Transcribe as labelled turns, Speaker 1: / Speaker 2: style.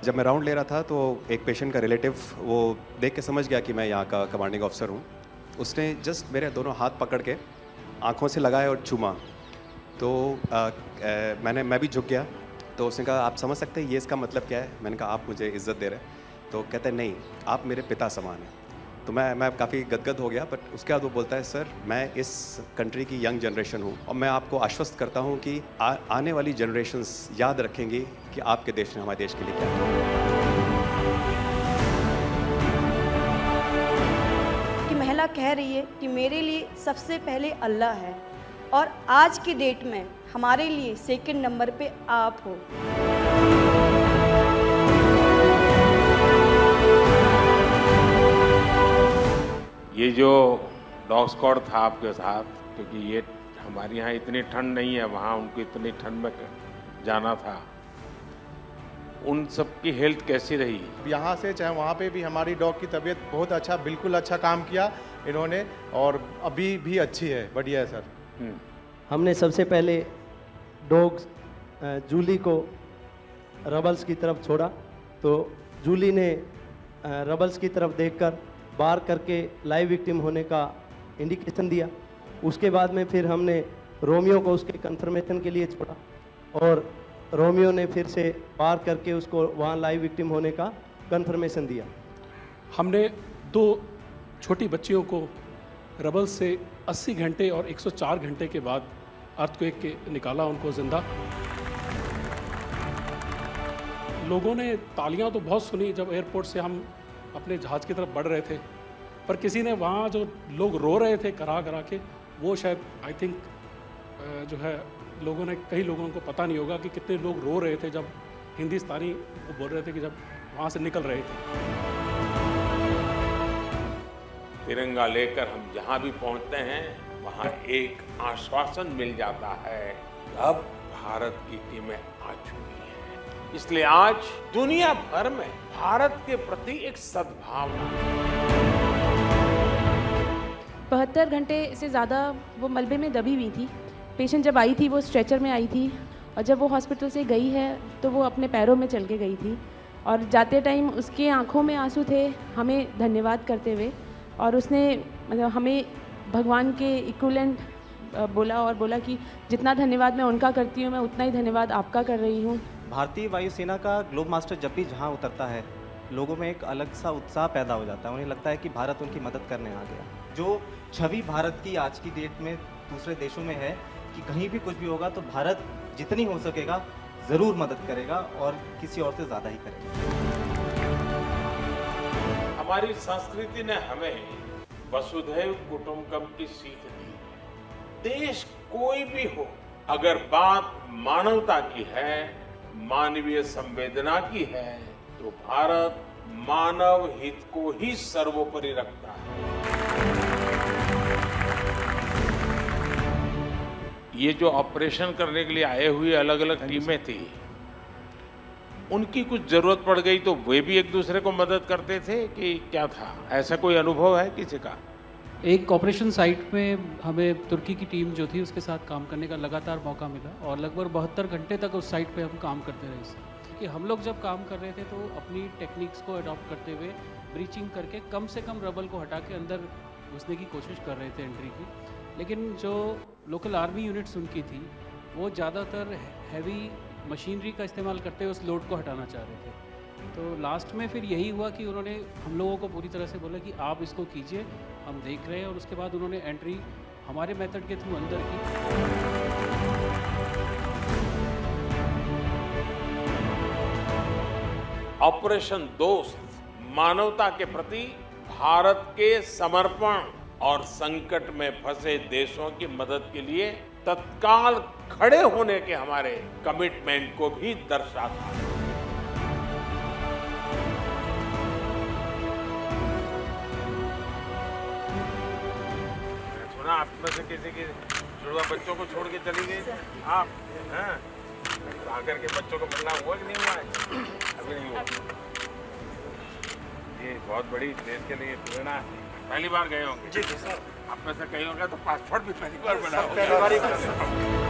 Speaker 1: जब मैं राउंड ले रहा था तो एक पेशेंट का रिलेटिव वो देख के समझ गया कि मैं यहाँ का कमांडिंग ऑफिसर हूँ। उसने जस्ट मेरे दोनों हाथ पकड़ के आँखों से लगाया और चूमा। तो मैं भी झुक गया। तो उसने कहा आप समझ सकते हैं ये इसका मतलब क्या है? मैंने कहा आप मुझे इज़्ज़त दे रहे हैं। तो कहते हैं नहीं, आप मेरे पिता समान हैं। तो मैं काफ़ी गदगद हो गया। बट उसके बाद वो बोलता है सर मैं इस कंट्री की यंग जनरेशन हूँ और मैं आपको आश्वस्त करता हूँ कि आने वाली जनरेशन्स याद रखेंगी कि आपके देश ने हमारे देश के लिए क्या किया।
Speaker 2: कि महिला कह रही है कि मेरे लिए सबसे पहले अल्लाह है और आज की डेट में हमारे लिए सेकंड नंबर पे आप हो।
Speaker 3: ये जो डॉग स्क्वाड था आपके साथ, क्योंकि ये हमारे यहाँ इतनी ठंड नहीं है, वहाँ उनको इतनी ठंड में जाना था, उन सब की हेल्थ कैसी रही?
Speaker 4: यहाँ से चाहे वहाँ पे भी हमारी डॉग की तबीयत बहुत अच्छा, बिल्कुल अच्छा काम किया इन्होंने और अभी भी अच्छी है, बढ़िया है सर।
Speaker 5: हमने सबसे पहले डॉग जूली को रबल्स की तरफ छोड़ा तो जूली ने रबल्स की तरफ देखकर बार करके लाइव विक्टिम होने का इंडिकेशन दिया। उसके बाद में फिर हमने रोमियो को उसके कंफर्मेशन के लिए छोड़ा और रोमियो ने फिर से बार करके उसको वहाँ लाइव विक्टिम होने का कंफर्मेशन दिया।
Speaker 6: हमने 2 छोटी बच्चियों को रबल से 80 घंटे और 104 घंटे के बाद अर्थक्वेक के निकाला उनको जिंदा। लोगों ने तालियां तो बहुत सुनी जब एयरपोर्ट से हम अपने जहाज़ की तरफ बढ़ रहे थे, पर किसी ने वहाँ जो लोग रो रहे थे करा करा के, वो शायद आई थिंक जो है लोगों ने, कई लोगों को पता नहीं होगा कि कितने लोग रो रहे थे जब हिंदुस्तानी वो बोल रहे थे कि जब वहाँ से निकल रहे थे।
Speaker 3: तिरंगा लेकर हम जहाँ भी पहुँचते हैं वहाँ एक आश्वासन मिल जाता है कि अब भारत की टीमें आ चुकी हैं। इसलिए आज दुनिया भर में भारत के प्रति एक सद्भावना।
Speaker 7: 72 घंटे से ज़्यादा वो मलबे में दबी हुई थी। पेशेंट जब आई थी वो स्ट्रेचर में आई थी और जब वो हॉस्पिटल से गई है तो वो अपने पैरों में चल के गई थी और जाते टाइम उसके आंखों में आंसू थे हमें धन्यवाद करते हुए, और उसने मतलब हमें भगवान के इक्विवेलेंट बोला और बोला कि जितना धन्यवाद मैं उनका करती हूँ मैं उतना ही धन्यवाद आपका कर रही हूँ।
Speaker 8: भारतीय वायुसेना का ग्लोब मास्टर जब भी जहाँ उतरता है लोगों में एक अलग सा उत्साह पैदा हो जाता है। उन्हें लगता है कि भारत उनकी मदद करने आ गया। जो छवि भारत की आज की डेट में दूसरे देशों में है कि कहीं भी कुछ भी होगा तो भारत जितनी हो सकेगा ज़रूर मदद करेगा और किसी और से ज़्यादा ही करेगा।
Speaker 3: हमारी संस्कृति ने हमें वसुधैव कुटुंबकम की सीख दी। देश कोई भी हो, अगर बात मानवता की है, मानवीय संवेदना की है, तो भारत मानव हित को ही सर्वोपरि रखता है। ये जो ऑपरेशन करने के लिए आए हुए अलग अलग टीमें थी, उनकी कुछ जरूरत पड़ गई तो वे भी एक दूसरे को मदद करते थे कि क्या था? ऐसा कोई अनुभव है किसी का?
Speaker 9: एक ऑपरेशन साइट में हमें तुर्की की टीम जो थी उसके साथ काम करने का लगातार मौका मिला और लगभग 72 घंटे तक उस साइट पे हम काम करते रहे। कि हम लोग जब काम कर रहे थे तो अपनी टेक्निक्स को अडॉप्ट करते हुए ब्रीचिंग करके कम से कम रबल को हटा के अंदर घुसने की कोशिश कर रहे थे एंट्री की। लेकिन जो लोकल आर्मी यूनिट्स उनकी थी वो ज़्यादातर हैवी मशीनरी का इस्तेमाल करते हुए उस लोड को हटाना चाह रहे थे। तो लास्ट में फिर यही हुआ कि उन्होंने हम लोगों को पूरी तरह से बोला कि आप इसको कीजिए, हम देख रहे हैं, और उसके बाद उन्होंने एंट्री हमारे मेथड के थ्रू अंदर की।
Speaker 3: ऑपरेशन दोस्त मानवता के प्रति भारत के समर्पण और संकट में फंसे देशों की मदद के लिए तत्काल खड़े होने के हमारे कमिटमेंट को भी दर्शाता है। सुना आप में से किसी के जुड़वा बच्चों को छोड़ के चली गई आप, हैं? आकर के बच्चों को मिलना हुआ कि नहीं हुआ है? अभी नहीं हुआ। ये बहुत बड़ी देश के लिए प्रेरणा है। पहली बार गए होंगे? जी सर। आप में से कई होंगे तो पासपोर्ट भी पहली बार बना होगा।